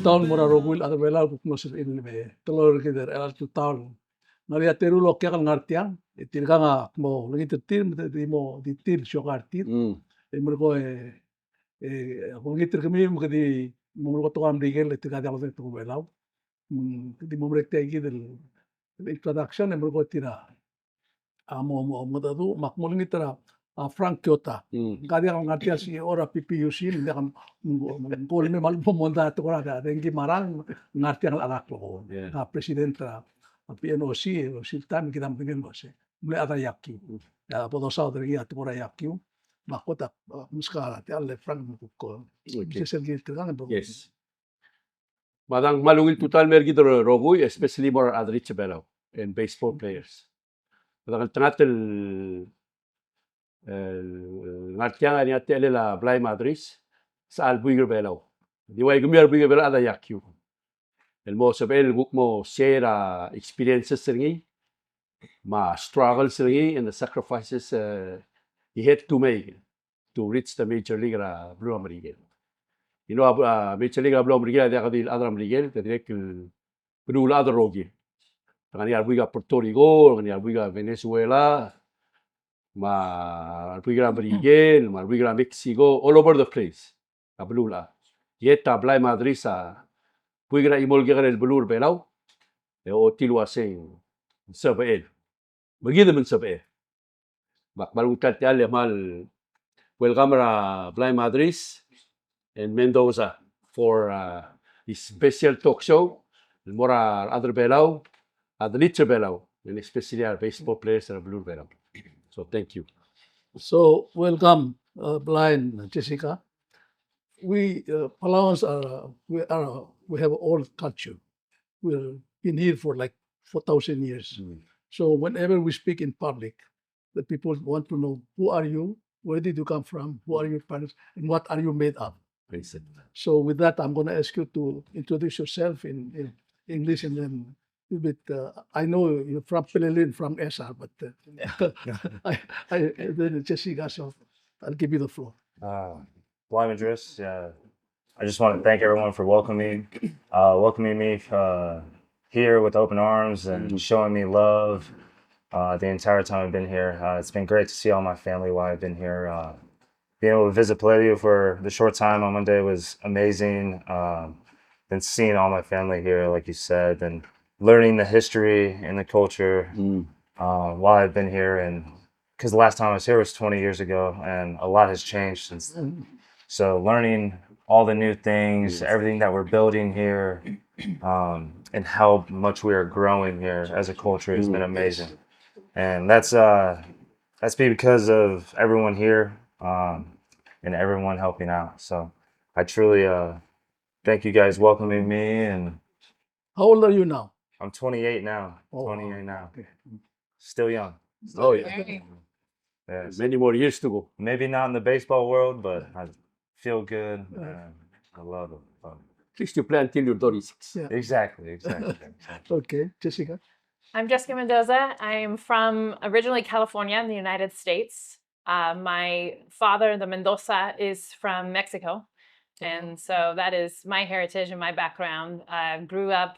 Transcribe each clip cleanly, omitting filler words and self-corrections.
taon mora rogul ada bela buknos in me telur kider el tu taon ngalia teru lo kya ngartiang itir nga mo lagi tetir di mo di tir shokartir mergo ako ngitir kami mo di mo ko to am rigel itir ka dalo to belaw di mo rekte gider introduction mergo tira amo dadu makmul ngitara Frank Kyota. Kadi ang ngartia si ora PPUC hindi kan ngol me mal monda to kora dengi marang ngartia ang anak lo. Presidenta PNOC siltan kita mungkin bose. Mulai ada yakki. Ya podo sa dari ya to kora yakki. Makota muskala te alle Frank ko. Bisa sergi kan bo. Yes. Madang malungil total mergi do rogui especially more adrich belaw and baseball players. Madang tanatel ngartiang ani atele la Bligh Madris sa albuiger belaw. Di way gumi albuiger belaw ada yakyu. El mo sabel guk mo share experiences sergi ma struggles sergi and the sacrifices he had to make to reach the major league Blue American. You know major league Blue American dia kadil adram Miguel direct Blue other rogi. Ngani albuiger Puerto Rico, ngani albuiger Venezuela. Albuigra Miguel, albuigra Mexico, all over the place. Ablula. Yeta Bligh Madris albuigra imolgegar el blur belaw. O tilwa sing sabael. Magida man sabael. Balungtat yale mal welcome Bligh Madris and Mendoza for this special talk show. Mora other belaw, other little belaw, and especially our baseball players and blue belaw. So thank you. So welcome, Blind Jessica. We Palauans we have old culture. We've been here for like 4,000 years. So whenever we speak in public, the people want to know who are you, where did you come from, who are your parents, and what are you made of. So with that, I'm going to ask you to introduce yourself in English and then a bit. I know you're from Pelelin, from SR, but then Jessica, so I'll give you the floor. Bligh Madris, I just want to thank everyone for welcoming me here with open arms and showing me love the entire time I've been here. It's been great to see all my family while I've been here. Being able to visit Palau for the short time on Monday was amazing. Then seeing all my family here, like you said, and learning the history and the culture while I've been here. And because the last time I was here was 20 years ago, and a lot has changed since then. So learning all the new things, everything that we're building here, and how much we are growing here as a culture has been amazing. And that's because of everyone here and everyone helping out. So I truly thank you guys welcoming me. And how old are you now? I'm 28 now. 28 now. Okay. Still young. Oh yeah. Yes. Many more years to go. Maybe not in the baseball world, but I feel good. I love it. At least you play until you're 36. Yeah. Exactly. Okay, Jessica. I'm Jessica Mendoza. I'm from originally California in the United States. My father, the Mendoza, is from Mexico. And so that is my heritage and my background. I grew up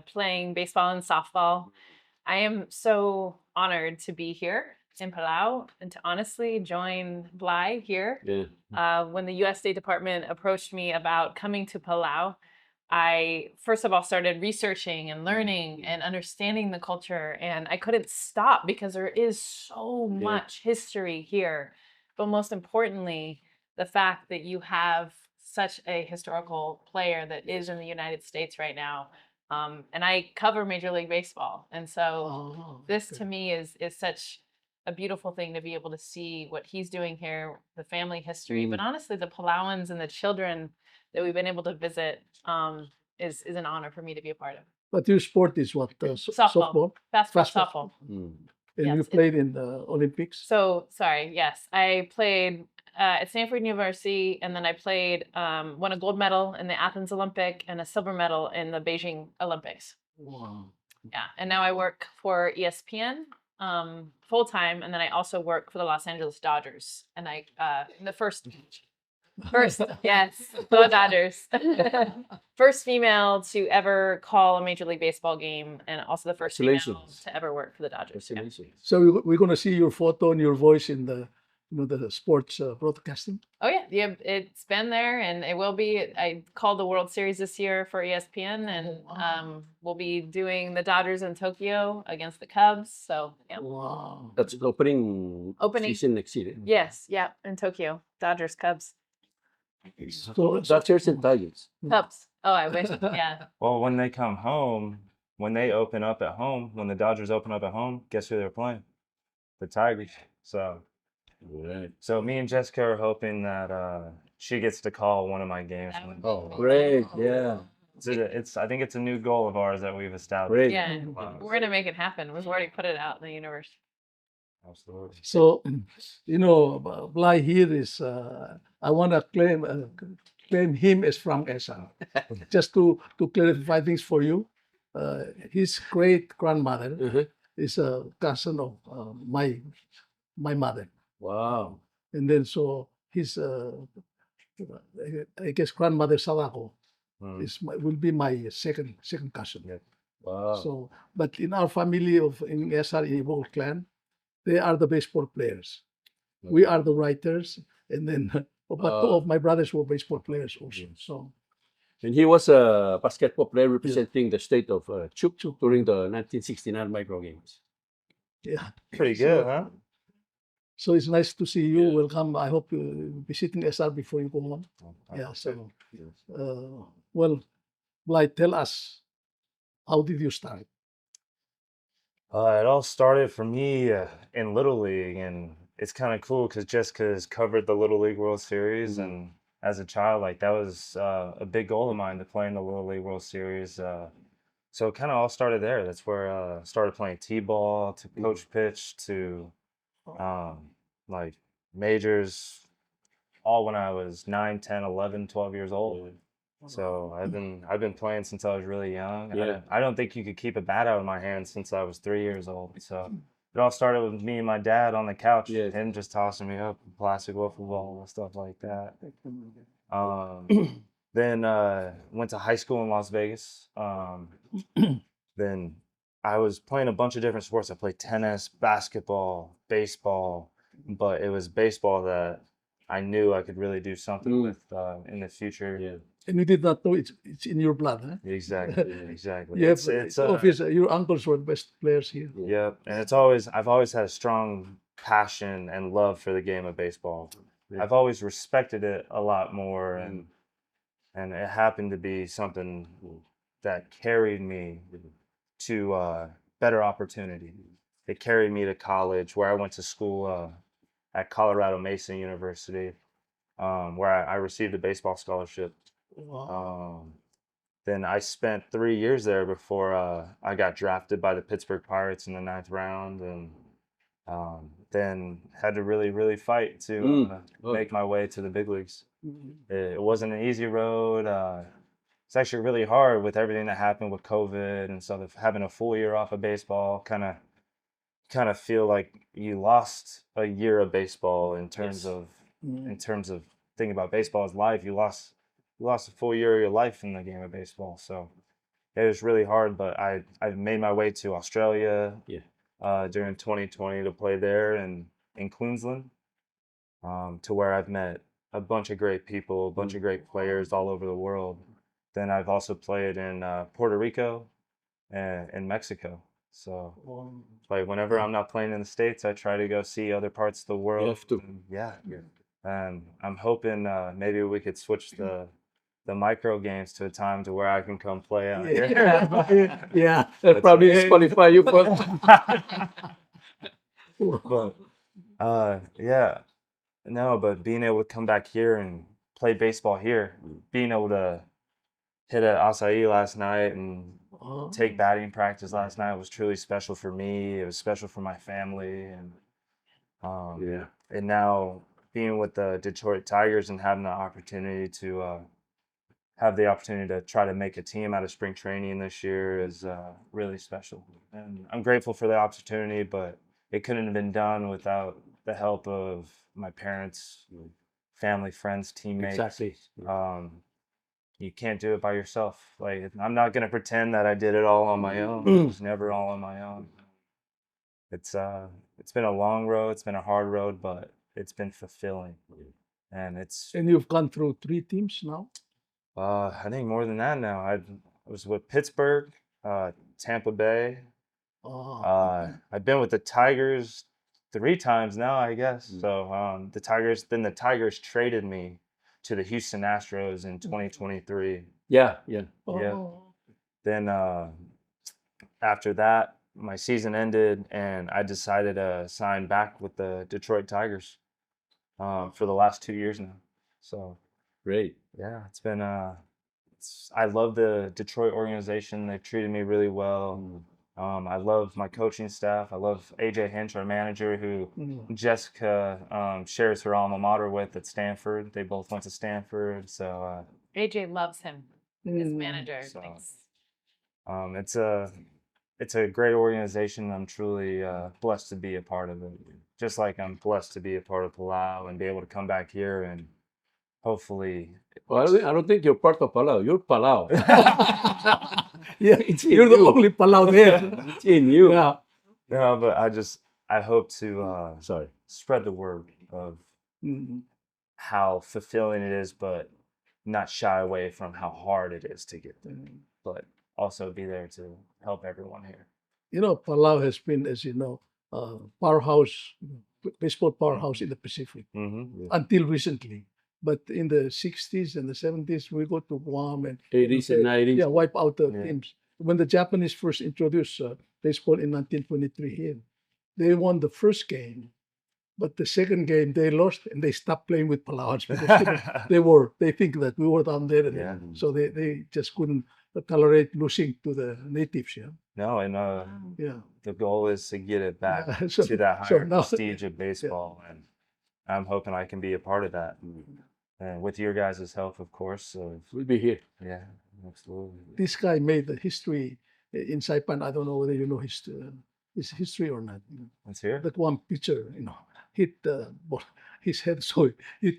playing baseball and softball. I am so honored to be here in Palau and to honestly join Bligh here. When the U.S. State Department approached me about coming to Palau, I first of all started researching and learning and understanding the culture, and I couldn't stop because there is so much history here. But most importantly, the fact that you have such a historical player that is in the United States right now. And I cover Major League Baseball. And so this to me is such a beautiful thing to be able to see what he's doing here, the family history, but honestly, the Palauans and the children that we've been able to visit is an honor for me to be a part of. But your sport is what? Softball? Fastball, softball. And you played in the Olympics? So, sorry, yes. I played at Stanford University, and then I played, won a gold medal in the Athens Olympic and a silver medal in the Beijing Olympics. Wow. Yeah, and now I work for ESPN full-time, and then I also work for the Los Angeles Dodgers. And I, in the first First, yes, the Dodgers. First female to ever call a Major League Baseball game, and also the first female Congratulations. to ever work for the Dodgers. Yeah. Congratulations. So we're going to see your photo and your voice in the, the sports broadcasting. Oh yeah, it's been there, and it will be. I called the World Series this year for ESPN, and we'll be doing the Dodgers in Tokyo against the Cubs. So yeah. Wow. That's the opening season next year. Yes, yeah, in Tokyo, Dodgers, Cubs, So Dodgers and Tigers. Cubs. Oh, I wish. Yeah. Well, when they come home, when they open up at home, when the Dodgers open up at home, guess who they're playing? The Tigers. Right. So me and Jessica are hoping that she gets to call one of my games. That would be Oh, great. Yeah. I think it's a new goal of ours that we've established. Great. Yeah, we're gonna make it happen. We've already put it out in the universe. Absolutely. So, Bligh here is, I want to claim him as from SR. Just to clarify things for you, his great grandmother Uh-huh. is a cousin of my mother, Wow. and then so his, I guess grandmother Sadako will be my second cousin. Yeah. Wow. So, but in our family in SR Eagle clan, they are the baseball players. We are the writers, and then but two of my brothers were baseball players also. So And he was a basketball player representing the state of Chuk during the 1969 micro games. yeah, Pretty good, huh? so it's nice to see you. Yeah. Welcome. I hope you visiting SR before you go home. Yeah. So, well, Bligh, tell us, how did you start? It all started for me in Little League, and it's kind of cool because Jessica has covered the Little League World Series, and as a child, like that was a big goal of mine to play in the Little League World Series. So it kind of all started there. That's where I started playing T-ball, to coach pitch, to like majors, all when I was 9, 10, 11, 12 years old. So I've been playing since I was really young. Yeah. I don't think you could keep a bat out of my hand since I was 3 years old. So it all started with me and my dad on the couch, Yes. him just tossing me up plastic wiffle ball and stuff like that. Then went to high school in Las Vegas. Then I was playing a bunch of different sports. I played tennis, basketball, baseball, but it was baseball that I knew I could really do something with in the future. Yeah. And you did not know it's in your blood, huh? Exactly, exactly. Yeah, It's obvious. Your uncles were the best players here. yeah, and I've always had a strong passion and love for the game of baseball. Yeah. I've always respected it a lot more, and it happened to be something that carried me to better opportunity. It carried me to college, where I went to school at Colorado Mesa University, where I received a baseball scholarship. Wow. Then I spent 3 years there before I got drafted by the Pittsburgh Pirates in the 9th round, and then had to really fight to make my way to the big leagues. It wasn't an easy road. It's actually really hard with everything that happened with COVID and stuff. Having a full year off of baseball, kind of feel like you lost a year of baseball in terms of thinking about baseball as life. You lost a full year of your life in the game of baseball. So it was really hard, but I made my way to Australia during 2020 to play there and in Queensland, to where I've met a bunch of great people, a bunch of great players all over the world. Then I've also played in Puerto Rico and in Mexico. So like whenever I'm not playing in the States, I try to go see other parts of the world. You have to. And I'm hoping maybe we could switch the micro games to a time to where I can come play out here. Yeah. That probably disqualify you for. But but being able to come back here and play baseball here, being able to hit at Acai last night and take batting practice last night was truly special for me. It was special for my family, and and now being with the Detroit Tigers and having the opportunity to try to make a team out of spring training this year is really special. And I'm grateful for the opportunity, but it couldn't have been done without the help of my parents, family, friends, teammates. Exactly. You can't do it by yourself. Like, I'm not gonna pretend that I did it all on my own. It was never all on my own. It's been a long road. It's been a hard road, but it's been fulfilling. And And you've gone through 3 teams now? I think more than that now. I was with Pittsburgh, Tampa Bay. I've been with the Tigers 3 times now, I guess. So the Tigers traded me to the Houston Astros in 2023. Yeah. Yeah. Oh. Then after that, my season ended, and I decided to sign back with the Detroit Tigers for the last 2 years now. So Great. yeah, it's been I love the Detroit organization. They've treated me really well. I love my coaching staff. I love AJ Hinch, our manager, who Jessica shares her alma mater with at Stanford. They both went to Stanford, so AJ loves him, his manager. So, Thanks. it's a great organization. I'm truly blessed to be a part of it. Just like I'm blessed to be a part of Palau and be able to come back here and hopefully. Well, I don't think you're part of Palau. You're Palau. Yeah, you're the only Palau there. It's in you. Yeah. No, but I hope to spread the word of how fulfilling it is, but not shy away from how hard it is to get there. But also be there to help everyone here. You know, Palau has been, as you know, powerhouse, baseball powerhouse in the Pacific until recently. But in the 60s and the 70s, we go to Guam and 80s and 90s. Yeah, wipe out the teams. When the Japanese first introduced baseball in 1923 here, they won the first game, but the second game they lost and they stopped playing with Palauans because they think that we were down there, and so they just couldn't tolerate losing to the natives. Yeah. No, and the goal is to get it back to that higher prestige of baseball, and I'm hoping I can be a part of that. And with your guys' help, of course. So we'll be here. Yeah, absolutely. This guy made the history in Saipan. I don't know whether you know his history or not. Let's hear. That one pitcher, hit his head, so he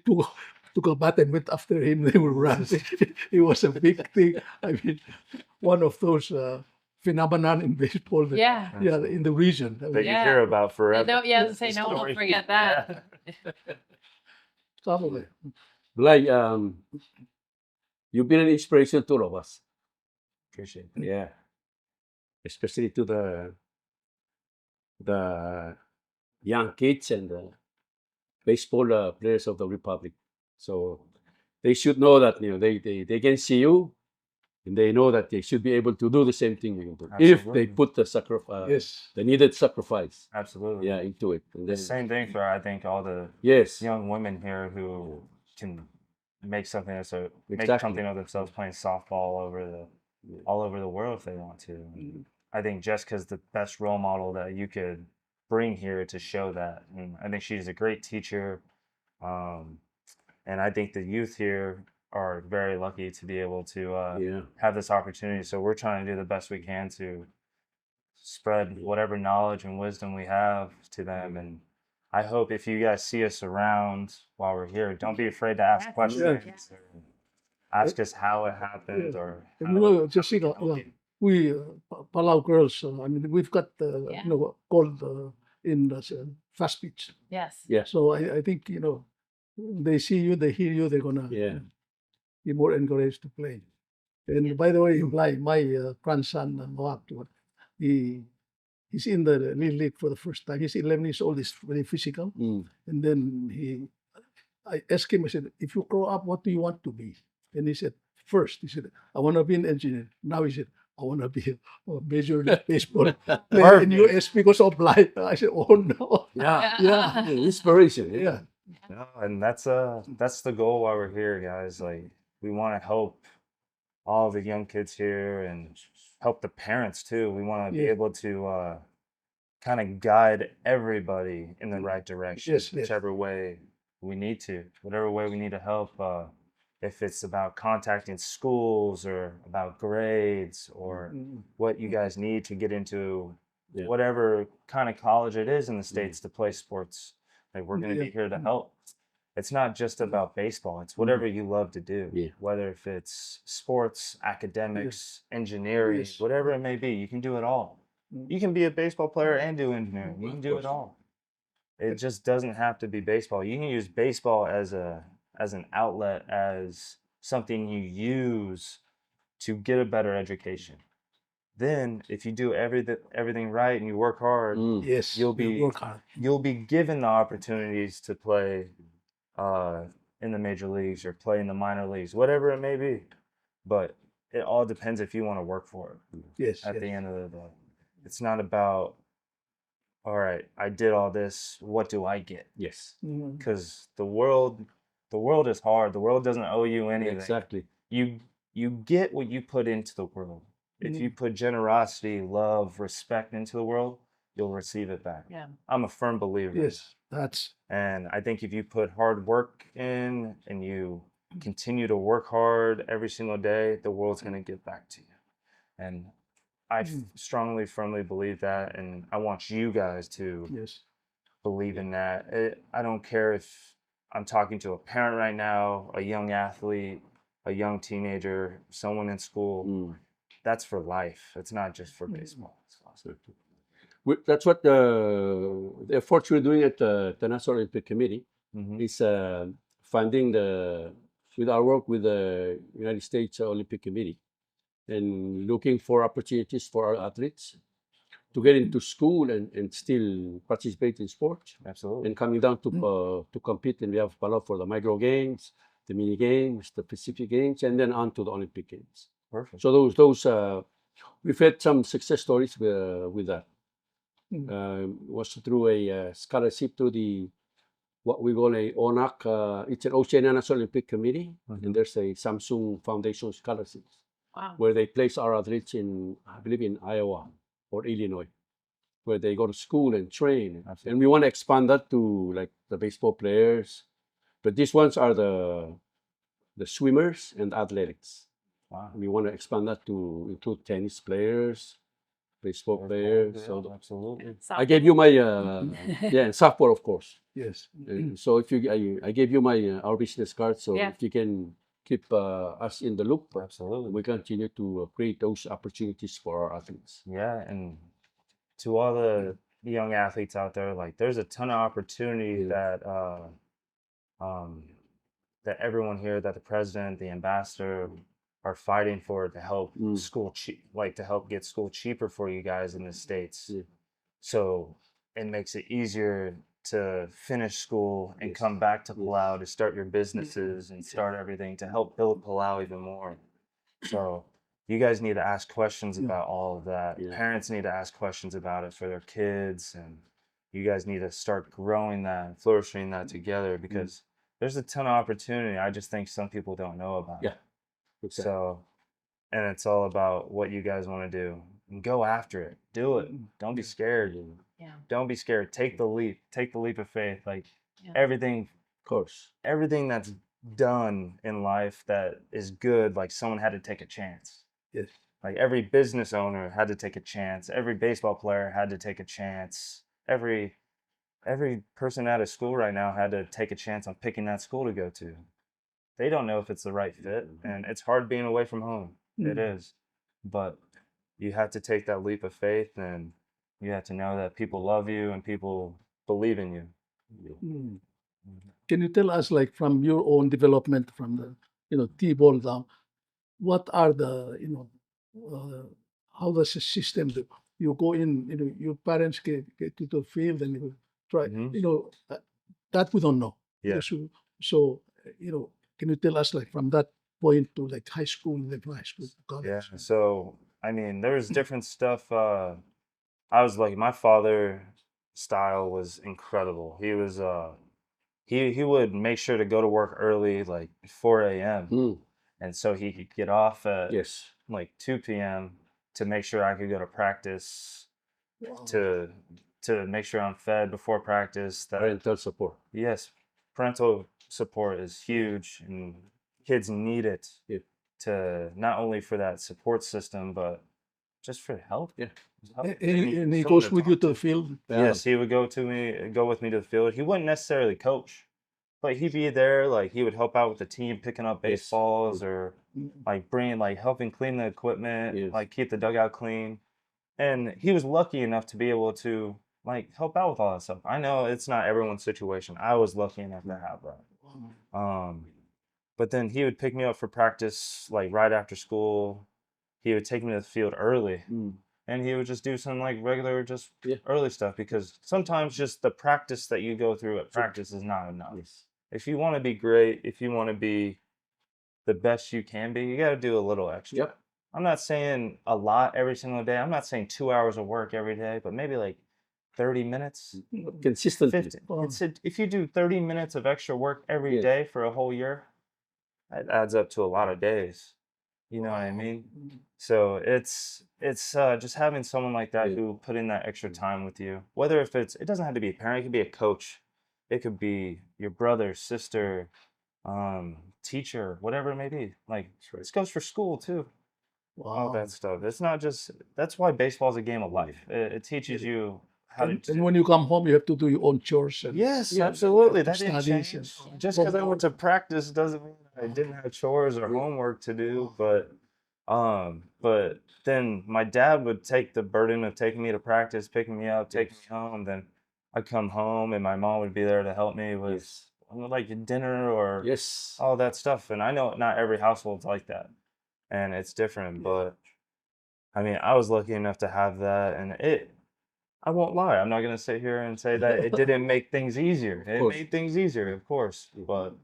took a bat and went after him. They were run. It was a big thing. I mean, one of those phenomenon in baseball. In the region that you hear about forever. No one will forget that. Probably. Bligh, you've been an inspiration to all of us. Appreciate it. Yeah. Especially to the young kids and the baseball players of the Republic. So they should know that they can see you, and they know that they should be able to do the same thing you do if they put the sacrifice, the needed sacrifice, into it. And the same thing for I think all the young women here who can make something make something of themselves playing softball all over the world if they want to. I think Jessica's the best role model that you could bring here to show that. And I think she's a great teacher. And I think the youth here are very lucky to be able to have this opportunity. So we're trying to do the best we can to spread whatever knowledge and wisdom we have to them. And I hope if you guys see us around while we're here, don't be afraid to ask questions. Ask us how it happened or Jessica, we Palau girls. I mean, we've got called in fast pitch. Yes. Yeah. So I think they see you, they hear you, they're gonna be more encouraged to play. And by the way, my grandson Noah, he's in the Little League for the first time. He's 11 years old. He's very physical. And then I asked him. I said, "If you grow up, what do you want to be?" And he said, "First, I want to be an engineer." Now he said, "I want to be a major league baseball player in US because of Bligh." I said, "Oh no!" Yeah. Inspiration. Yeah. No, and that's the goal while we're here, guys. Like, we want to help all the young kids here and help the parents too. We want to be able to kind of guide everybody in the right direction, whichever way we need to, whatever way we need to help. If it's about contacting schools or about grades or what you guys need to get into whatever kind of college it is in the States to play sports. Like, we're going to be here to help. it's not just about baseball. It's whatever you love to do. Yeah. Whether if it's sports, academics, engineering, Yes. whatever it may be, you can do it all. Mm. You can be a baseball player and do engineering. You can do it course. all. It just doesn't have to be baseball. You can use baseball as an outlet, as something you use to get a better education. Then, if you do everything right and you work hard, Yes. you'll we be work hard. you'll be given the opportunities to play in the major leagues or play in the minor leagues, whatever it may be. But it all depends if you want to work for it. Yes. At yes. the end of the day, it's not about, all right, I did all this. What do I get? Yes. Mm. Because the world is hard. The world doesn't owe you anything. Exactly. You get what you put into the world. If you put generosity, love, respect into the world, you'll receive it back. Yeah. I'm a firm believer. Yes. That's And I think if you put hard work in and you continue to work hard every single day, the world's going to give back to you. And I strongly, firmly believe that. And I want you guys to yes. believe in that. I don't care if I'm talking to a parent right now, a young athlete, a young teenager, someone in school. That's for life. It's not just for baseball. That's what the efforts we're doing at the National Olympic Committee is funding with our work with the United States Olympic Committee and looking for opportunities for our athletes to get into school and still participate in sports. Absolutely. And coming down to compete, and we have Palau for the micro games, the mini games, the Pacific Games, and then on to the Olympic Games. Perfect. So those we've had some success stories with that. Was through a scholarship through the what we call a PNOC. It's an Oceania National Olympic Committee, and there's a Samsung Foundation scholarships where they place our athletes in, I believe, in Iowa or Illinois, where they go to school and train. Absolutely. And we want to expand that to like the baseball players, but these ones are the swimmers and athletics. Wow. We want to expand that to include tennis players, baseball players. Yeah, So absolutely. I gave you my and softball, of course. Yes. So if you, I gave you my our business card. So if you can keep us in the loop, Absolutely. we continue to create those opportunities for our athletes. Yeah, and to all the young athletes out there, like there's a ton of opportunity that that everyone here, that the president, the ambassador are fighting for to help school to help get school cheaper for you guys in the States. So it makes it easier to finish school and come back to Palau to start your businesses and start everything to help build Palau even more. So you guys need to ask questions about all of that. Parents need to ask questions about it for their kids, and you guys need to start growing that and flourishing that together, because there's a ton of opportunity. I just think some people don't know about it. Exactly. So, and it's all about what you guys want to do. And go after it. Do it. Don't be scared. Don't be scared. Take the leap. Take the leap of faith. Like everything, of course, everything that's done in life that is good, like someone had to take a chance. Yes. Like every business owner had to take a chance. Every baseball player had to take a chance. Every person out of school right now had to take a chance on picking that school to go to. They don't know if it's the right fit, and it's hard being away from home. It is. But you have to take that leap of faith, and you have to know that people love you and people believe in you. Can you tell us, like, from your own development, from the T-ball down, what are the, how does the system do? You go in, your parents get to the field and you try, that we don't know. Yeah. So, can you tell us, like, from that point to like high school, college? Yeah. So, I mean, there's different stuff. I was like, my father's style was incredible. He was, he would make sure to go to work early, like 4 a.m. And so he could get off at like 2 p.m. to make sure I could go to practice, to make sure I'm fed before practice. Parental support. Yes, parental support is huge, and kids need it to not only for that support system, but just for help. And he goes with you to the field? Yes, he would go with me to the field. He wouldn't necessarily coach, But he'd be there, like he would help out with the team picking up Yes. baseballs or like helping clean the equipment, Yes. like keep the dugout clean. And he was lucky enough to be able to like help out with all that stuff. I know it's not everyone's situation. I was lucky enough to have that. But then he would pick me up for practice like right after school. He would take me to the field early. And he would just do some like regular, just early stuff because sometimes just the practice that you go through at practice is not enough. Yes. If you want to be great, if you want to be the best you can be, you got to do a little extra. Yep. I'm not saying a lot every single day. I'm not saying 2 hours of work every day, but maybe like 30 minutes. Consistently. 50. If you do 30 minutes of extra work every day for a whole year, that adds up to a lot of days. You know what I mean? So it's just having someone like that who put in that extra time with you. Whether if it doesn't have to be a parent, it could be a coach, it could be your brother, sister, teacher, whatever it may be. Like this goes for school too. All that stuff. It's not just. That's why baseball is a game of life. It teaches you how to. And when you come home, you have to do your own chores. And Yes, absolutely. That didn't studies change. and- Just because I went to practice doesn't mean I didn't have chores or homework to do. But then my dad would take the burden of taking me to practice, picking me up, taking me home. Then I'd come home and my mom would be there to help me with like dinner or all that stuff. And I know not every household's like that, and it's different. But I mean, I was lucky enough to have that, and I won't lie. I'm not gonna sit here and say that it didn't make things easier. It made things easier, of course. But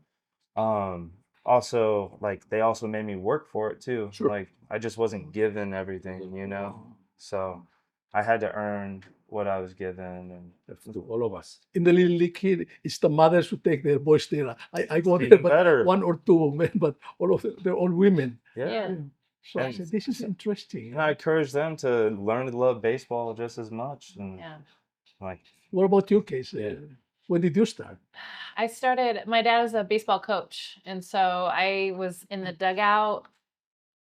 also like they also made me work for it too. Sure. Like I just wasn't given everything, you know. So I had to earn what I was given, and To all of us. In the Little League here, it's the mothers who take their boys there. I go there, even but better. one or two men, but all of them, they're all women. Yeah. So I And- said, this is interesting. And I encourage them to learn to love baseball just as much. And like What about you, Casey? When did you start? I started, my dad was a baseball coach. And so I was in the dugout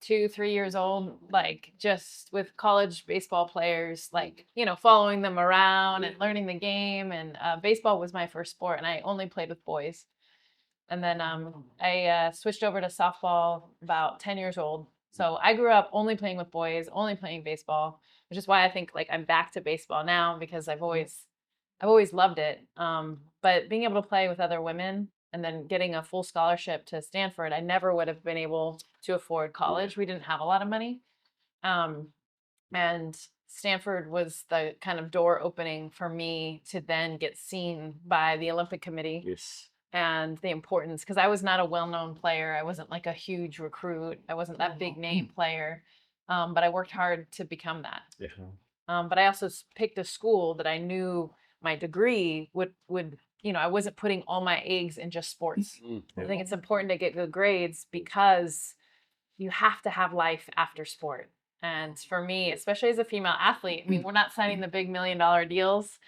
2-3 years old, like just with college baseball players, like, you know, following them around and learning the game. And baseball was my first sport, and I only played with boys. And then I switched over to softball about 10 years old. So I grew up only playing with boys, only playing baseball, which is why I think like I'm back to baseball now, because I've always loved it. But being able to play with other women and then getting a full scholarship to Stanford, I never would have been able to afford college. We didn't have a lot of money. And Stanford was the kind of door opening for me to then get seen by the Olympic Committee. Yes. And the importance, because I was not a well-known player. I wasn't like a huge recruit. I wasn't that big name player. But I worked hard to become that. But I also picked a school that I knew my degree would, you know, I wasn't putting all my eggs in just sports. I think it's important to get good grades because you have to have life after sport. And for me, especially as a female athlete, I mean, we're not signing the big $1 million deals.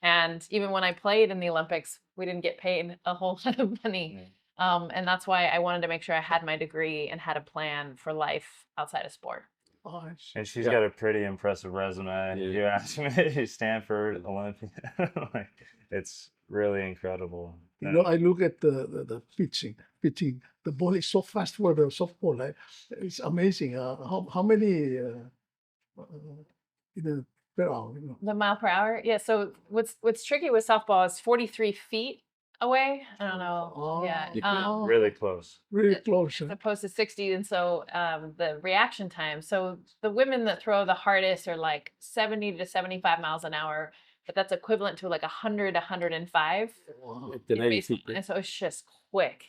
And even when I played in the Olympics, we didn't get paid a whole lot of money. And that's why I wanted to make sure I had my degree and had a plan for life outside of sport. And she's got a pretty impressive resume. You asked me, Stanford, Olympia. Like, it's really incredible. You know, I look at the pitching. The ball is so fast for the softball. It's amazing. How many per hour? You know? The mile per hour? Yeah. So what's tricky with softball is 43 feet away. I don't know. Really close. Really close. As opposed to 60. And so the reaction time. So the women that throw the hardest are like 70 to 75 miles an hour, but that's equivalent to like 100 to 105. And so it's just quick.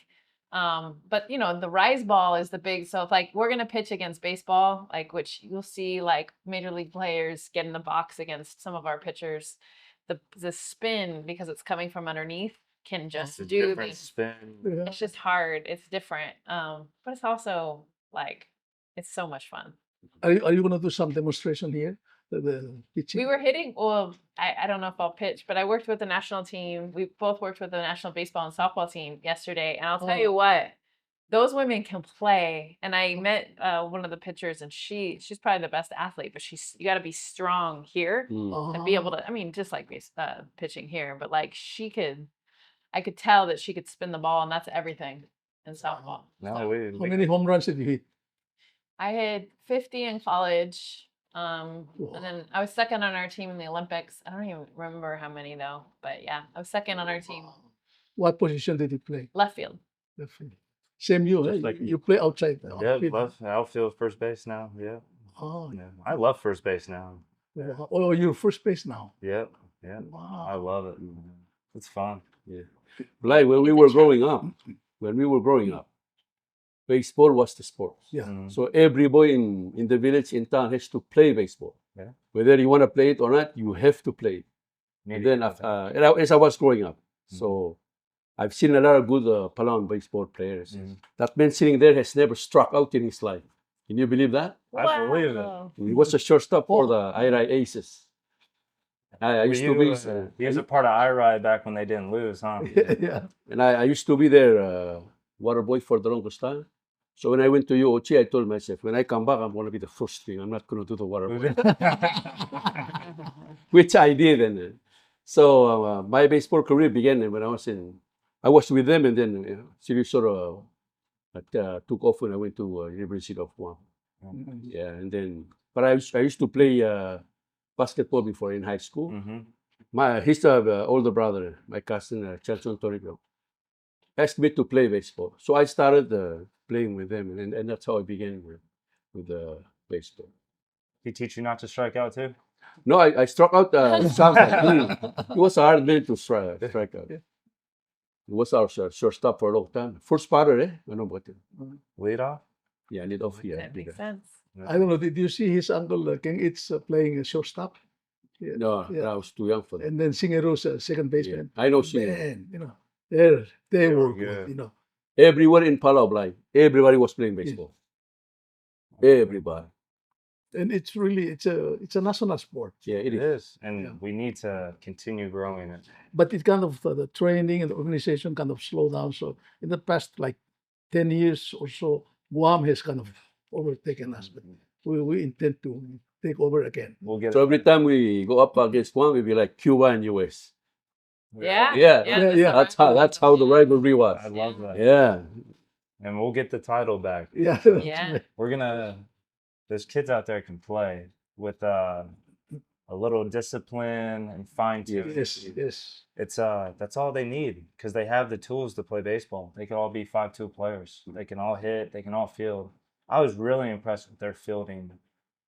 But you know, the rise ball is the big, so if like we're gonna pitch against baseball, like which you'll see like major league players get in the box against some of our pitchers, the spin, because it's coming from underneath, can just do the spin. It's just hard. It's different. But it's also like it's so much fun. Are you gonna do some demonstration here? The pitching? We were hitting, well, I don't know if I'll pitch, but I worked with the national team. We both worked with the national baseball and softball team yesterday. And I'll tell you what, those women can play. And I met one of the pitchers, and she's probably the best athlete, but you got to be strong here to be able to, I mean, just like pitching here, but like she could I could tell that she could spin the ball, and that's everything in softball. No, So How many home runs did you hit? I hit 50 in college. And then I was second on our team in the Olympics. I don't even remember how many though, but yeah, I was second on our team. What position did you play? Left field. Left field. Same you, Just eh? like You play outside. Yeah, outfield. left outfield, first base now. Yeah, Oh, yeah. I love first base now. oh, you're first base now. Yep, yeah. I Wow. love it. It's fun. Yeah. Like when we were growing up, baseball was the sport. Yeah. Mhm. So every boy in the village, in town, has to play baseball. Yeah. Whether you want to play it or not, you have to play it. Need And to then get with that. as I was growing up, so I've seen a lot of good Palau baseball players. Mhm. That man sitting there has never struck out in his life. Can you believe that? I believe it. Wow. He was a shortstop for the IRI Aces. I used to be, He was a part of IRI back when they didn't lose, huh? Yeah. and I used to be their water boy for the longest time. So when I went to UOC, I told myself, when I come back, I'm going to be the first thing. I'm not going to do the water boy, which I did. And so my baseball career began when I was with them, and then series sort of took off when I went to University of Guam. Yeah, and then, but I used to play basketball before in high school. His older brother, my cousin Charlton Toribio, asked me to play baseball. So I started playing with them, and that's how I began with baseball. He teach you not to strike out too? No, I struck out sometimes. He was a hard man to strike out. Yeah. He was our shortstop for a long time. First batter, eh? Ano ba ito? Lead off? Yeah, lead off here. That makes sense. I don't know. Did you see his uncle King It's playing a shortstop? Yeah. No, Yeah. I was too young for that. And then Singero's second baseman. I know Singer. Man, you know, they were good. good. You know, Everywhere in Palau, Bligh, everybody was playing baseball. Everybody. and it's really it's a national sport. Yeah, it It is. is. And Yeah. we need to continue growing it. But it kind of the training and the organization kind of slowed down. So in the past like 10 years or so, Guam has kind of overtaken us. But we intend to take over again. We'll get So every time we go up against one, we be like Cuba and US. Yeah. Yeah. Yeah. That's how the rivalry was. I love that. Yeah. And we'll get the title back. Yeah. Yeah. We're gonna. There's kids out there can play with a little discipline and fine tuning. Yes. Yes. It's that's all they need because they have the tools to play baseball. They can all be 5'2" players. They can all hit. They can all field. I was really impressed with their fielding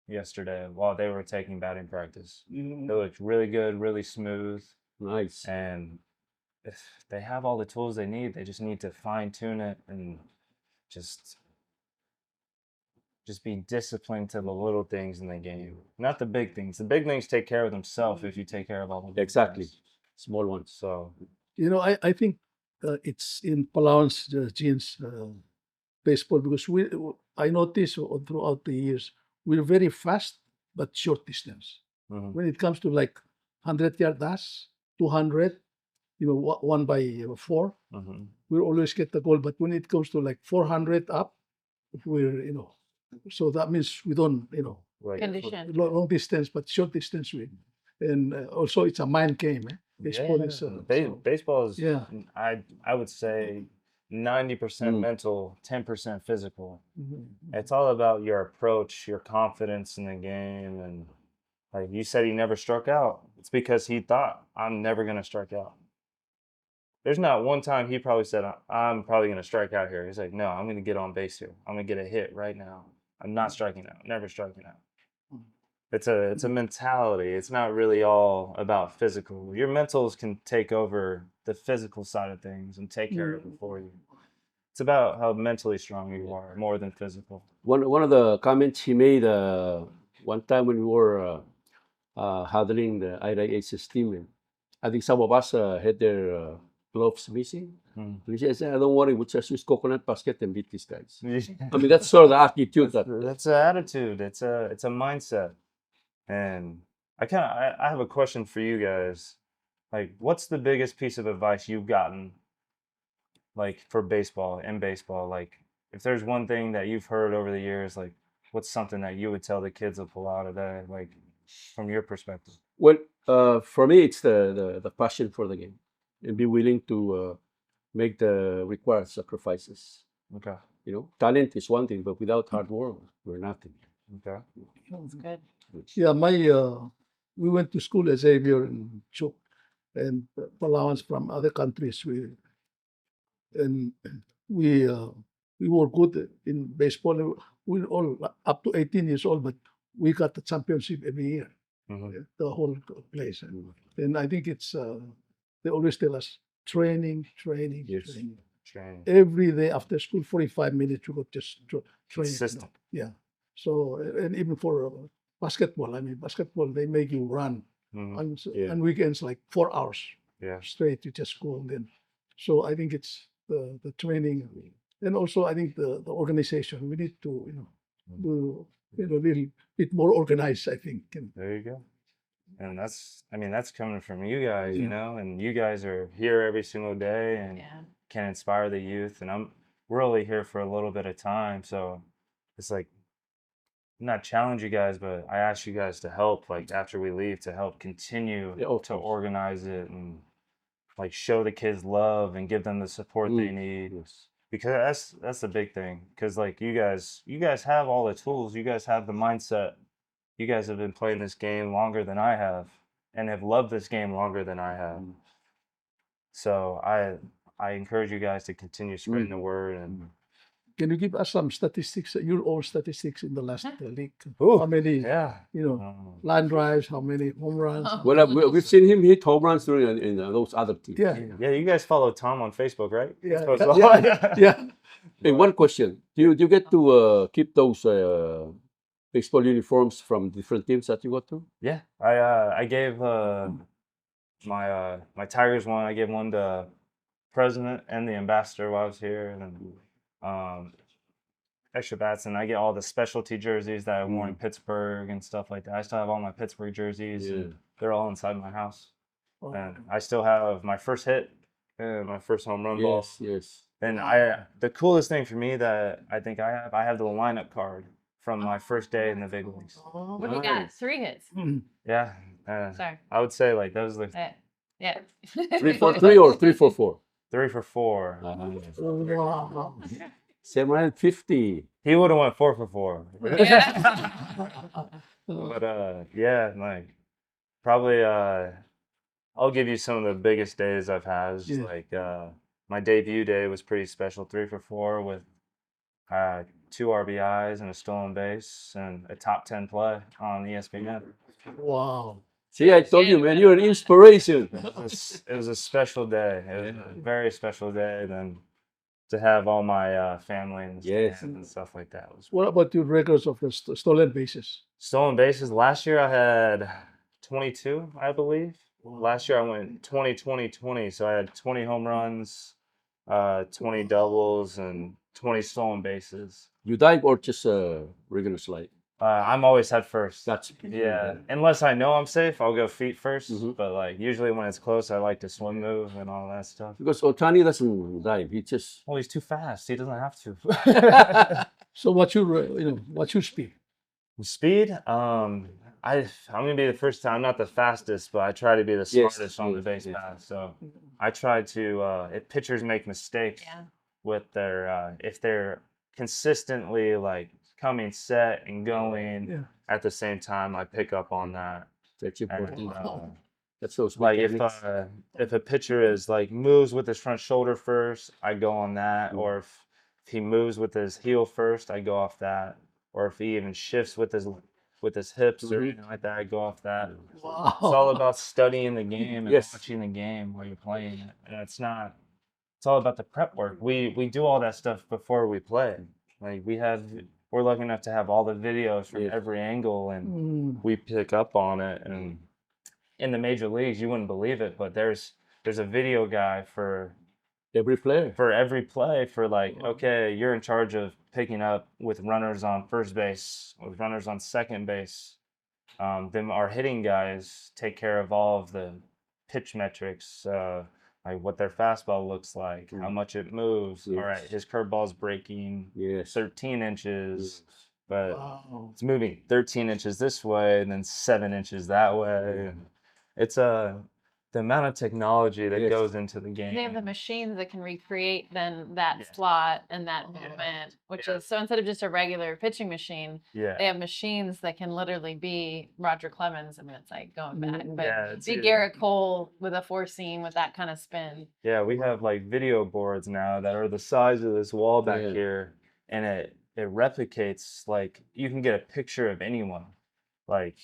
yesterday while they were taking batting practice. They looked really good, really smooth, Nice. and if they have all the tools they need, they just need to fine tune it and just be disciplined to the little things in the game, not the big things. The big things take care of themselves if you take care of all the little Exactly. things. Small ones. So You know, I think it's in Palauans genes baseball because I noticed throughout the years we're very fast but short distance. mhm. When it comes to like 100-yard dash, 200, you know, 1x4, Mhm. we always get the goal. But when it comes to like 400 up, we're, you know, so that means we don't, you know, Like, Condition. long distance, but short distance we. And also it's a mind game. Eh? Baseball is, baseball is. yeah. I would say 90% Mm. mental, 10% physical. Mhm. It's all about your approach, your confidence in the game, and like you said, he never struck out. It's because he thought, I'm never gonna strike out. There's not one time he probably said, I'm probably gonna strike out here. He's like, no, I'm gonna get on base here. I'm gonna get a hit right now. I'm not striking out. Never striking out. It's a mentality. It's not really all about physical. Your mentals can take over the physical side of things and take care of it for you. It's about how mentally strong you are more than physical. One of the comments he made one time when we were huddling the IRI Aces team, and I think some of us had their gloves missing. Mm. He said, don't worry, we'll just use coconut basket and beat these guys. I mean, that's sort of the attitude that That's an attitude. It's a mindset. And I have a question for you guys. Like, what's the biggest piece of advice you've gotten, like, for baseball, in baseball? Like, if there's one thing that you've heard over the years, like, what's something that you would tell the kids of Palau today, like, from your perspective? Well, for me, it's the passion for the game. and be willing to make the required sacrifices. Okay. You know, talent is one thing, but without hard work, we're nothing. Okay. That's good. Yeah, we went to school at Xavier in Chuk, and Palauans from other countries. We were good in baseball. We all up to 18 years old, but we got the championship every year, Mm-hmm. the whole place. And I think it's they always tell us training. Yes. Training. Every day after school, 45 minutes you could just train. Consistent. Yeah. So and even for basketball, I mean basketball they make you run Mm-hmm. on weekends like 4 hours Yeah. straight. You just go and then. So I think it's the training, and also I think the organization. We need to do a little bit more organized. I think. And, There you go. And that's coming from you guys, you Yeah. know, and you guys are here every single day and Yeah. can inspire the youth. And we're only here for a little bit of time. So it's like, not challenge you guys, but I ask you guys to help, like after we leave, to help continue Yeah, of to course. organize it and like show the kids love and give them the support they need. Yes. Because that's the big thing. Because like you guys have all the tools, you guys have the mindset. You guys have been playing this game longer than I have and have loved this game longer than I have. So I encourage you guys to continue spreading the word. And can you give us some statistics, your own statistics in the last league? Ooh, How many, yeah. line drives? How many home runs? Well, we've seen him hit home runs in those other teams. Yeah. Yeah, you guys follow Tom on Facebook, right? Yeah. Post a lot. Yeah. Hey, one question: Do you get to keep those baseball uniforms from different teams that you go to? Yeah, I gave my Tigers one. I gave one to president and the ambassador while I was here, and then extra bats. And I get all the specialty jerseys that I wore in Pittsburgh and stuff like that. I still have all my Pittsburgh jerseys. And they're all inside my house, and I still have my first hit and my first home run ball. Yes. And the coolest thing for me that I think I have the lineup card from my first day in the big leagues. What do you got? 3 hits. Yeah. Sorry. I would say like those are the Yeah. 3-4-3 or 3-4-4? 3 for 4. Wow. 750. He would have went 4 for 4. Yeah. But yeah, like probably I'll give you some of the biggest days I've had. It's just like my debut day was pretty special. 3 for 4 with 2 RBIs and a stolen base and a top 10 play on ESPN. Wow. See, I told you, man, you're an inspiration. It was a special day. It was a very special day. Then to have all my family and and stuff like that was. What about your records of the stolen bases? Stolen bases. Last year I had 22, I believe. Last year I went 20-20-20, so I had 20 home runs, 20 doubles, and 20 stolen bases. You dive or just regular slide? I'm always head first. That's Unless I know I'm safe, I'll go feet first. But like usually when it's close, I like to swim move and all that stuff. Because Otani doesn't dive; he just. Well, he's too fast. He doesn't have to. So what's your speed? Speed? I'm gonna be the first time. I'm not the fastest, but I try to be the smartest on the base path. So I try to. If pitchers make mistakes with their, if they're consistently like coming set and going at the same time, I pick up on that. That's important. That's those like if a pitcher is like moves with his front shoulder first, I go on that. Or if he moves with his heel first, I go off that. Or if he even shifts with his hips or anything like that, I go off that. Wow. It's all about studying the game and watching the game while you're playing it. And it's all about the prep work. We do all that stuff before we play. Like we're lucky enough to have all the videos from every angle, and we pick up on it. And in the major leagues, you wouldn't believe it, but there's a video guy for every player. For every play, for like, okay, you're in charge of picking up with runners on first base, with runners on second base. Then our hitting guys take care of all of the pitch metrics, like what their fastball looks like, how much it moves. All right, his curveball's breaking 13 inches, but it's moving 13 inches this way and then 7 inches that way. It's the amount of technology that Yes. goes into the game. They have the machines that can recreate then that Yeah. slot and that movement, which is so instead of just a regular pitching machine, they Yeah. have machines that can literally be Roger Clemens. I mean, it's like going back, but Yeah, it's be Garrett Cole with a four seam with that kind of spin. Yeah, we have like video boards now that are the size of this wall back Yeah. here, and it replicates, like, you can get a picture of anyone. Like,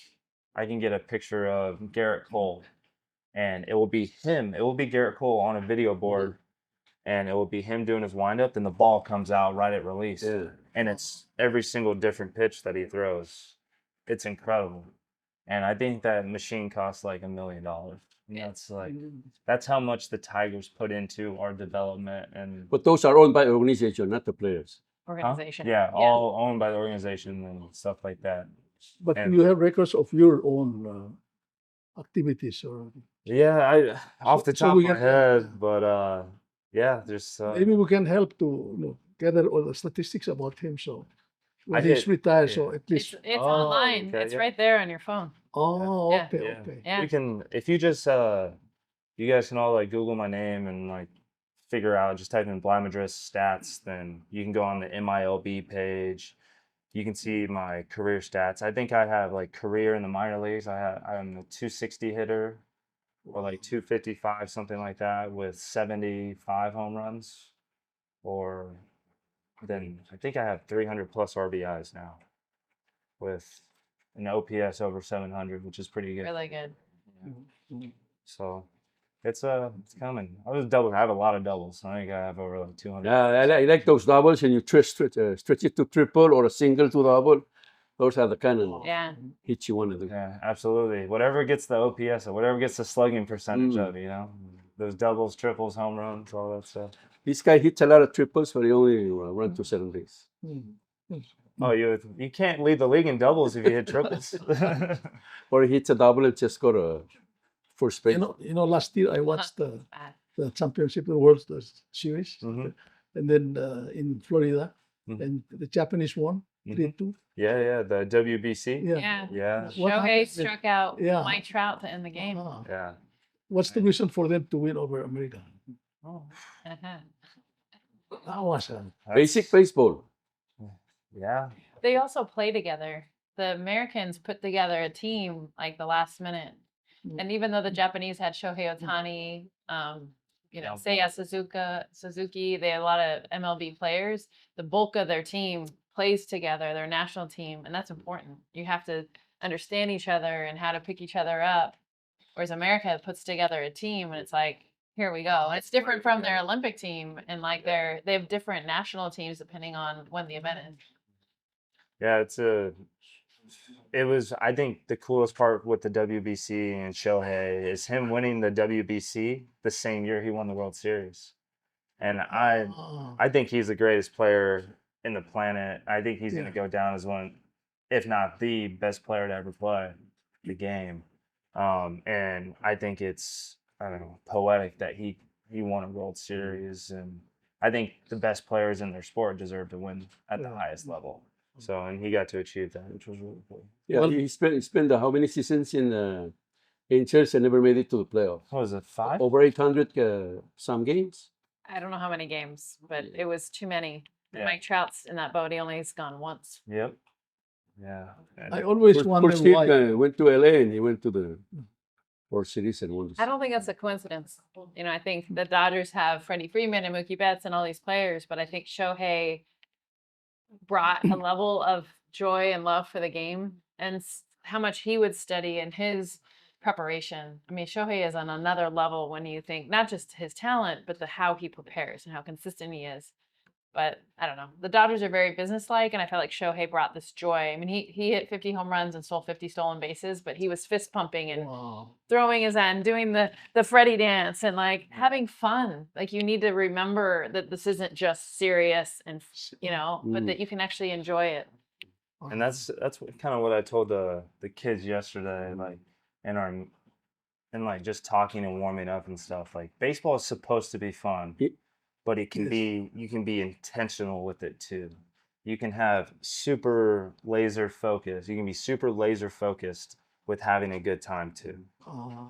I can get a picture of Garrett Cole, and it will be him. It will be Garrett Cole on a video board, and it will be him doing his windup. Then the ball comes out right at release, Yeah. and it's every single different pitch that he throws. It's incredible, and I think that machine costs like $1 million. And that's like that's how much the Tigers put into our development and But those are owned by organization, not the players. Organization. Yeah, all owned by the organization and stuff like that. But And- you have records of your own activities, or Yeah, I off the So top we of my can- head, but yeah, there's maybe we can help to gather all the statistics about him. So when he's did- retired, yeah. so at least. It's Oh, online. okay, it's yeah. right there on your phone. Oh, Yeah. okay, Yeah. okay. Yeah. we can, if you just you guys can all like Google my name and like figure out, just type in Bligh Madris stats, then you can go on the MILB page. You can see my career stats. I think I have like career in the minor leagues. I'm a 260 hitter or like 255, something like that, with 75 home runs. Or then I think I have 300 plus RBIs now with an OPS over 700, which is pretty good. Really good. So it's coming. I have a lot of doubles. I think I have over like 200. Yeah, I like those doubles, and you stretch it to triple or a single to double. Those are the kind of Yeah. hits you want to do. Yeah, absolutely. Whatever gets the OPS or whatever gets the slugging percentage Mm. of it, those doubles, triples, home runs, all that stuff. This guy hits a lot of triples, but he only run to 7 base. Oh, you can't lead the league in doubles if you hit triples. Or he hits a double and just got a first base. You know, last year I watched Bad. the championship, the World Series, Mhm. and then in Florida, Mhm. and the Japanese won 3-2. Yeah, the WBC. Yeah. Yeah. What Shohei happened? struck out Yeah. Mike Trout to end the game. Ah. Yeah. What's the reason for them to win over America? Uh-huh. That was Basic baseball. Yeah. They also play together. The Americans put together a team like the last minute. Mm. And even though the Japanese had Shohei Ohtani, Yeah. Seiya Suzuki, they had a lot of MLB players. The bulk of their team plays together, their national team, and that's important. You have to understand each other and how to pick each other up. Whereas America puts together a team and it's like, here we go. And it's different from their Olympic team, and like they have different national teams depending on when the event is. Yeah, it was, I think the coolest part with the WBC and Shohei is him winning the WBC the same year he won the World Series. And I think he's the greatest player in the planet. I think he's going to go down as one, if not the best player to ever play the game. And I think it's, I don't know, poetic that he won a World Series. And I think the best players in their sport deserve to win at the highest level. So, and he got to achieve that, which was really cool. Yeah, Well- he spent how many seasons in Chelsea and never made it to the playoff. What was it, 5? Over 800 some games. I don't know how many games, but it was too many. Yeah. Mike Trout's in that boat. He only has gone once. Yep. Yeah. And I always wonder First hit why. went to LA and he went to the World Series and won. I don't think that's a coincidence. I think the Dodgers have Freddie Freeman and Mookie Betts and all these players, but I think Shohei brought a level of joy and love for the game and how much he would study in his preparation. I mean, Shohei is on another level when you think not just his talent, but how he prepares and how consistent he is. But I don't know. The Dodgers are very businesslike, and I felt like Shohei brought this joy. I mean, he hit 50 home runs and stole 50 stolen bases, but he was fist pumping and Wow. throwing his end, doing the Freddie dance, and like having fun. Like you need to remember that this isn't just serious, and but that you can actually enjoy it. And that's kind of what I told the kids yesterday, like and like just talking and warming up and stuff. Like baseball is supposed to be fun, but it can Yes. you can be intentional with it too. You can have super laser focus. You can be super laser focused with having a good time too.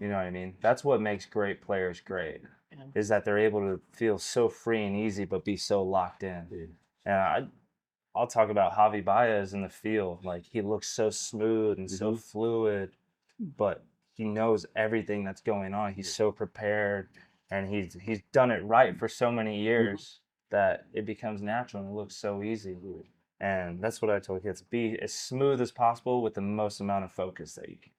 You know what I mean? That's what makes great players great, is that they're able to feel so free and easy, but be so locked in. And I'll talk about Javi Baez in the field. Like, he looks so smooth and so fluid, but he knows everything that's going on. He's so prepared, and he's done it right for so many years that it becomes natural and it looks so easy. And that's what I tell kids: be as smooth as possible with the most amount of focus that you can.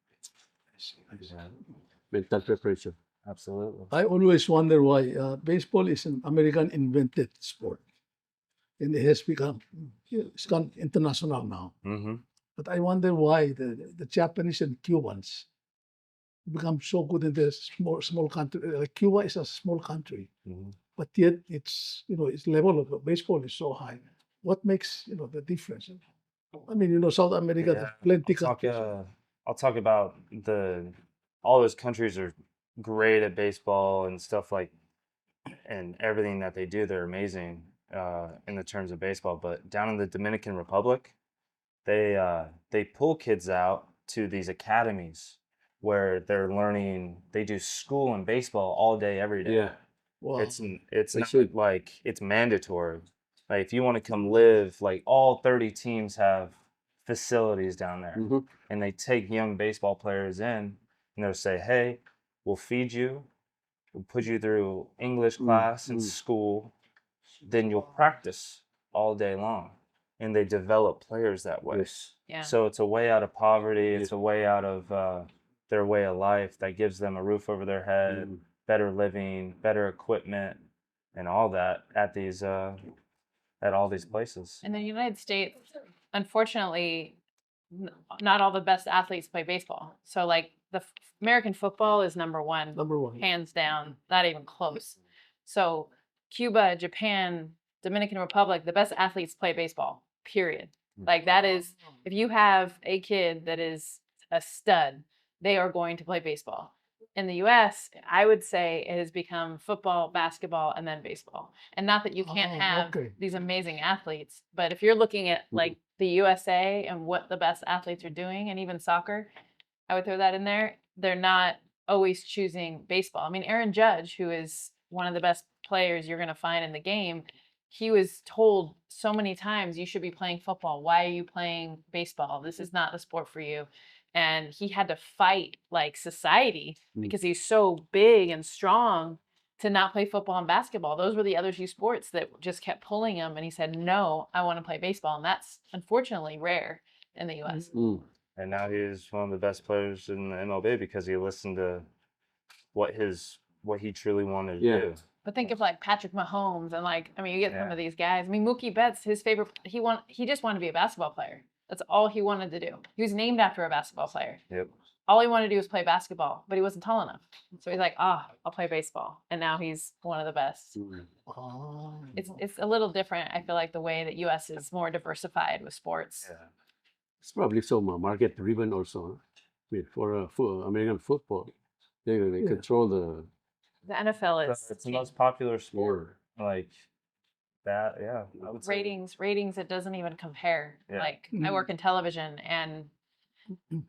Mental preparation. Absolutely. I always wonder why baseball is an American invented sport, and it has become international now. But I wonder why the Japanese and Cubans become so good in this small country. Like Cuba is a small country, but yet its its level of baseball is so high. What makes the difference? I mean, South America, there's plenty countries. I'll talk about all those countries are great at baseball and stuff and everything that they do. They're amazing in the terms of baseball. But down in the Dominican Republic, they pull kids out to these academies where they're learning. They do school and baseball all day, every day. Yeah. Wow. It's not like it's mandatory. Like, if you want to come live, like, all 30 teams have facilities down there, and they take young baseball players in, and they'll say, hey, we'll feed you, we'll put you through English class and school, then you'll practice all day long. And they develop players that way. Yeah. So it's a way out of poverty. It's a way out of their way of life that gives them a roof over their head, better living, better equipment, and all that at all these places. In the United States, unfortunately, not all the best athletes play baseball. So, like, American football is number one, hands down, not even close. So Cuba, Japan, Dominican Republic, the best athletes play baseball, period. Like, that is, if you have a kid that is a stud, they are going to play baseball. In the US, I would say it has become football, basketball, and then baseball. And not that you can't have these amazing athletes, but if you're looking at like the USA and what the best athletes are doing, and even soccer, I would throw that in there. They're not always choosing baseball. I mean, Aaron Judge, who is one of the best players you're going to find in the game, he was told so many times, you should be playing football. Why are you playing baseball? This is not the sport for you. And he had to fight like society because he's so big and strong to not play football and basketball. Those were the other two sports that just kept pulling him. And he said, no, I want to play baseball. And that's unfortunately rare in the US. And now he's one of the best players in the MLB because he listened to what he truly wanted to do. But think of like Patrick Mahomes and like, I mean, you get some of these guys. I mean, Mookie Betts, his favorite, he just wanted to be a basketball player. That's all he wanted to do. He was named after a basketball player. All he wanted to do was play basketball, but he wasn't tall enough. So he's like, I'll play baseball. And now he's one of the best. It's a little different. I feel like the way that US is more diversified with sports. It's probably so market driven also. For American football, they control the NFL is it's the most popular sport. Like that, I would say. Ratings, it doesn't even compare. Like, I work in television, and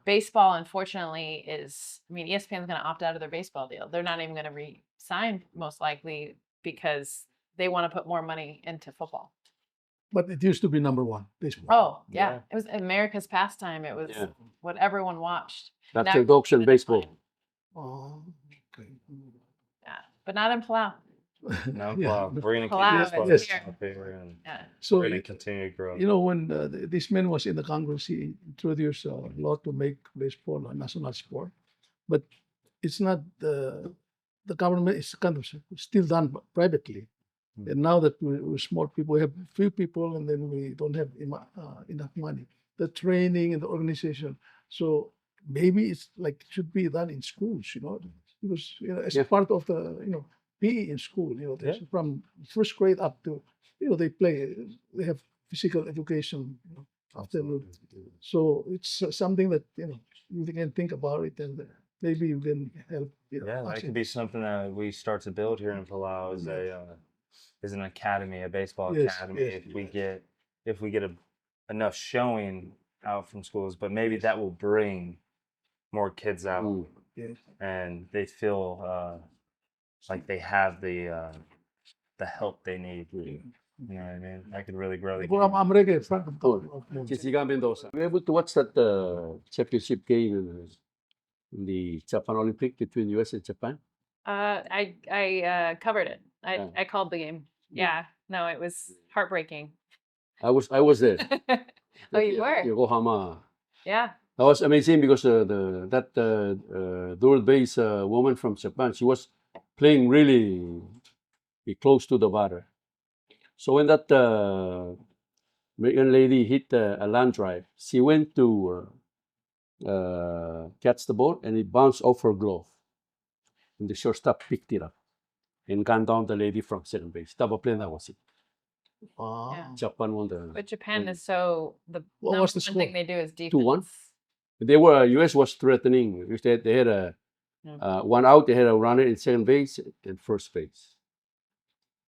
baseball, unfortunately, I mean, ESPN's going to opt out of their baseball deal. They're not even going to re-sign, most likely, because they want to put more money into football. But it used to be number one, baseball. Oh, yeah. It was America's pastime. It was what everyone watched. That's the auction baseball. Oh, okay. Yeah, but not in Palau. No, Palau. We're going to Palau keep is this here. up here, and So, we're going to continue to grow. when this man was in the Congress, he introduced a law to make baseball a national sport. But it's not the government is kind of still done privately. And now that we're small people, we have few people, and then we don't have enough money. The training and the organization. So maybe it's like it should be done in schools, because as part of the PE in school, from first grade up to they have physical education afterward. So it's something that you can think about it, and maybe you can help. That could be something that we start to build here in Palau is an academy, a baseball academy. If we get enough showing out from schools, but maybe that will bring more kids out, Yes. and they feel like they have the help they need. You know what I mean? I could really grow the Well, game. I'm ready. Frank. Jessica Mendoza. Were you able to watch that championship game in the Japan Olympic between US and Japan? I covered it. Yeah. I called the game. Yeah. No, it was heartbreaking. I was there. Oh, you were? Yokohama. Yeah. That was amazing because that third base woman from Japan, she was playing really close to the water. So when that American lady hit a land drive, she went to catch the ball and it bounced off her glove. And the shortstop picked it up and gunned down the lady from second base. Double play, that was it. Wow. Yeah. Japan won the. But Japan is so the What number was the one thing score? they do is defense. 2-1. They were US was threatening. They had a one out. They had a runner in second base and first base.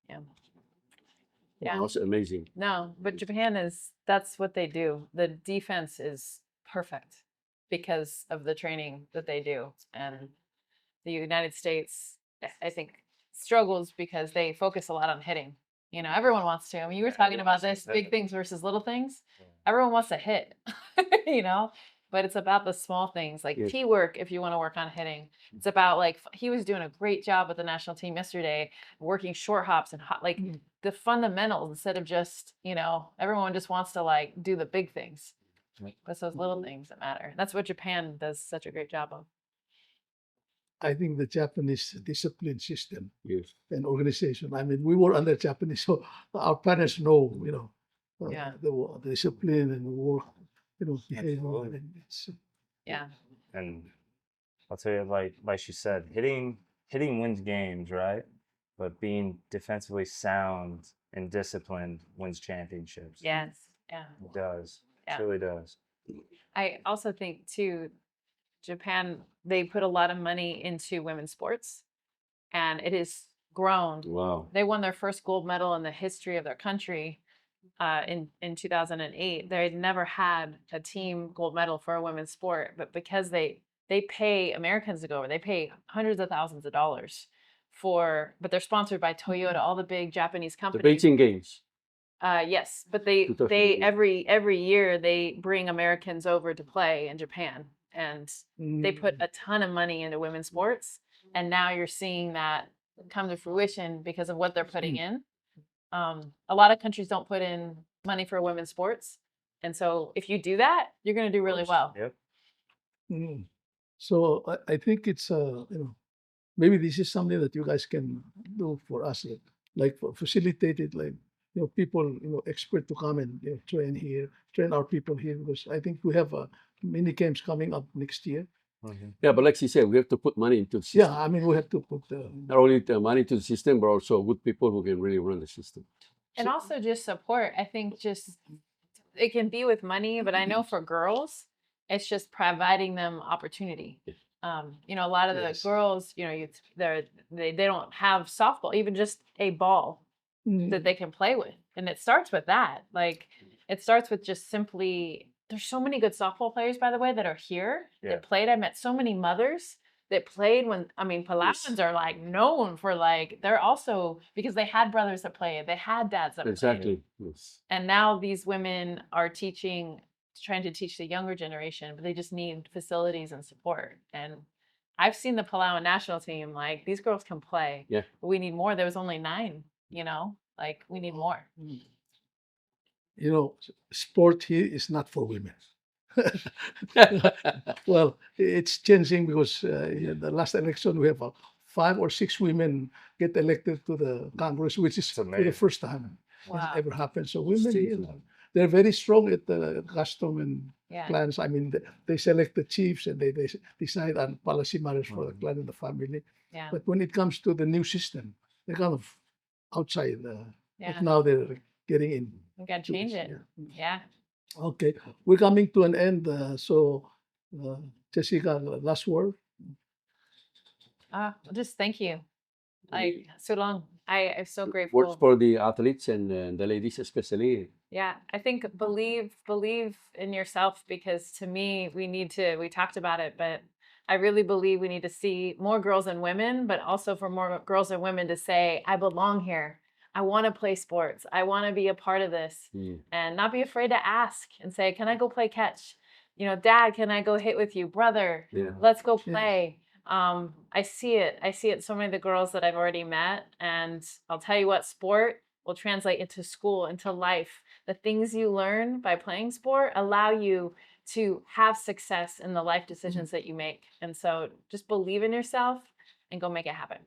Yeah. That was amazing. No, but Japan that's what they do. The defense is perfect because of the training that they do. And the United States, I think, struggles because they focus a lot on hitting. You know, everyone wants to. I mean, you were talking about this, big things versus little things. Everyone wants to hit, you know, but it's about the small things like Yes. tee work if you want to work on hitting. It's about like, he was doing a great job with the national team yesterday, working short hops and like the fundamentals instead of just, you know, everyone just wants to like do the big things. But it's those little things that matter. That's what Japan does such a great job of. I think the Japanese discipline system Yes. and organization. I mean, we were under Japanese, so our parents know, you know, Yeah. the discipline and the work, you know, behavior. Absolutely. And it's, Yeah. And I'll tell you, like she said, hitting wins games, right? But being defensively sound and disciplined wins championships. Yes. Yeah. It does. Yeah. It truly does. I also think too, Japan, they put a lot of money into women's sports and it has grown. Wow. They won their first gold medal in the history of their country in 2008. They had never had a team gold medal for a women's sport, but because they pay Americans to go over, they pay hundreds of thousands of dollars but they're sponsored by Toyota, all the big Japanese The companies. Beijing Games. Yes, but they 2008. every year they bring Americans over to play in Japan, and they put a ton of money into women's sports, and now you're seeing that come to fruition because of what they're putting in. A lot of countries don't put in money for women's sports, and so if you do that, you're going to do really well. Yep. So I think it's you know, maybe this is something that you guys can do for us, like facilitate it, like, you know, people, you know, expert to come and, you know, train our people here, because I think we have mini games coming up next year. Yeah, but like she said, we have to put money into the system. Yeah, I mean, we have to put Not only the money into the system, but also good people who can really run the system. And also just support. I think just it can be with money, but I know for girls, it's just providing them opportunity. You know, a lot of the girls, you know, they don't have softball, even just a ball that they can play with. And it starts with that. Like, it starts with just simply, there's so many good softball players, by the way, that are here that played. I met so many mothers that played when, I mean, Palauans are like known for like, they're also, because they had brothers that played, they had dads that played. Exactly. Yes. And now these women are trying to teach the younger generation, but they just need facilities and support. And I've seen the Palauan national team, like, these girls can play. Yeah. But we need more. There was only 9, you know, like, we need more. You know, sport here is not for women. Well, it's changing because the last election we have 5 or 6 women get elected to the Congress, which is for the first time Wow. it's ever happened. So women here, they're very strong at the custom and clans. I mean, they select the chiefs and they decide on policy matters for the clan and the family. Yeah. But when it comes to the new system, they're kind of outside. Yeah. But now they're getting in. We got to change it. Yeah. Okay, we're coming to an end. So, Jessica, last word. Just thank you. Like, so long. I'm so grateful. Works for the athletes and the ladies especially. Yeah, I think believe in yourself, because to me we talked about it, but I really believe we need to see more girls and women, but also for more girls and women to say, I belong here. I want to play sports. I want to be a part of this, and not be afraid to ask and say, can I go play catch? You know, Dad, can I go hit with you? Brother, let's go play. I see it so many of the girls that I've already met, and I'll tell you what, sport will translate into school, into life. The things you learn by playing sport allow you to have success in the life decisions that you make. And so just believe in yourself and go make it happen.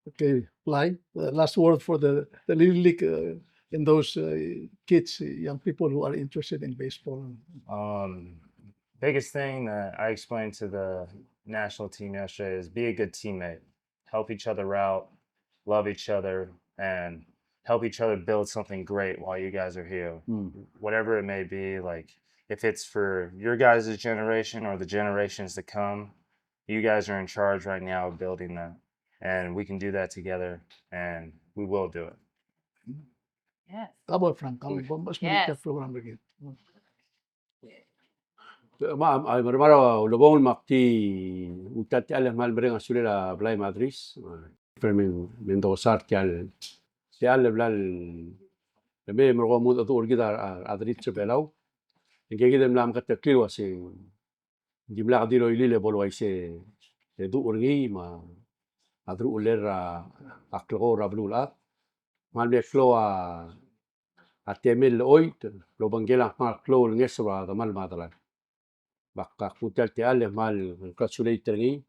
Okay, Bligh, the last word for the Little League and those kids, young people who are interested in baseball. Biggest thing that I explained to the national team yesterday is be a good teammate. Help each other out, love each other, and help each other build something great while you guys are here. Whatever it may be, like if it's for your guys' generation or the generations to come, you guys are in charge right now of building that. And we can do that together, and we will do it. Yes. Tama, Frank. Mas maliit na program lagi. Marmara lobong makti utat alam mal bereng asulela Bligh Madris. From Mendoza ti alam lal me mergo mud atu orgida adrit Palau. Ingke kita melam kata kilo si jimla adiro ilile bolo aise du orgi ma adru ulera aklo rablula mal be klo a temel oit lo bangela mal klo ngesra da mal madala bakka kutal ti ale mal kasulay trengi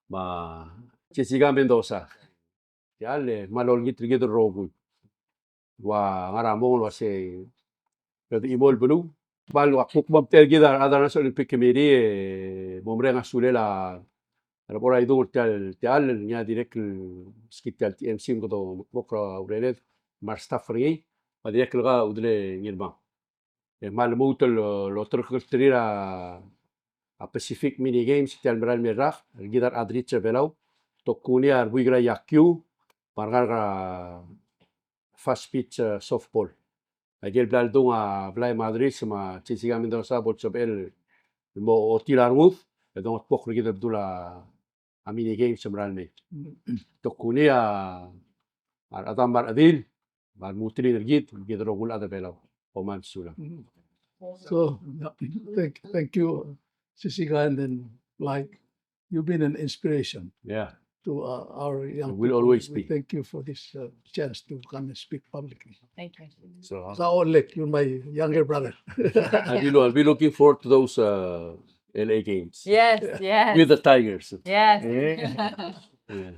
ma Jessica Mendoza ti ale malol git rogu wa ngaramol wa se imol bulu bal wa kukmam tel gida adana so Olympic Committee momrenga sulela por ahí dur ti al nya direct skital ti MC ngodo bokra urelet mar staffri ma direct ga udle ngirba mal mutul lo trkhtrira a Pacific mini games ti al meral merah gidar adrit Palau tokuni ar buigra yakyu pargar fast pitch softball agel blal dunga Bligh Madris ma Jessica Mendoza bol sobel mo otilar move donc pokr gidar dula a mini games meral me tokuni ar adam bar adil bar mutri gid rogul ada Palau oman sula. So, thank you, Jessica, and then Bligh. You've been an inspiration to our young Will people. always We be. thank you for this chance to come and speak publicly. Thank you. So Saolek, you're my younger brother. I'll be looking forward to those LA games Yes, yes. with the Tigers. Yes. yeah. Yeah.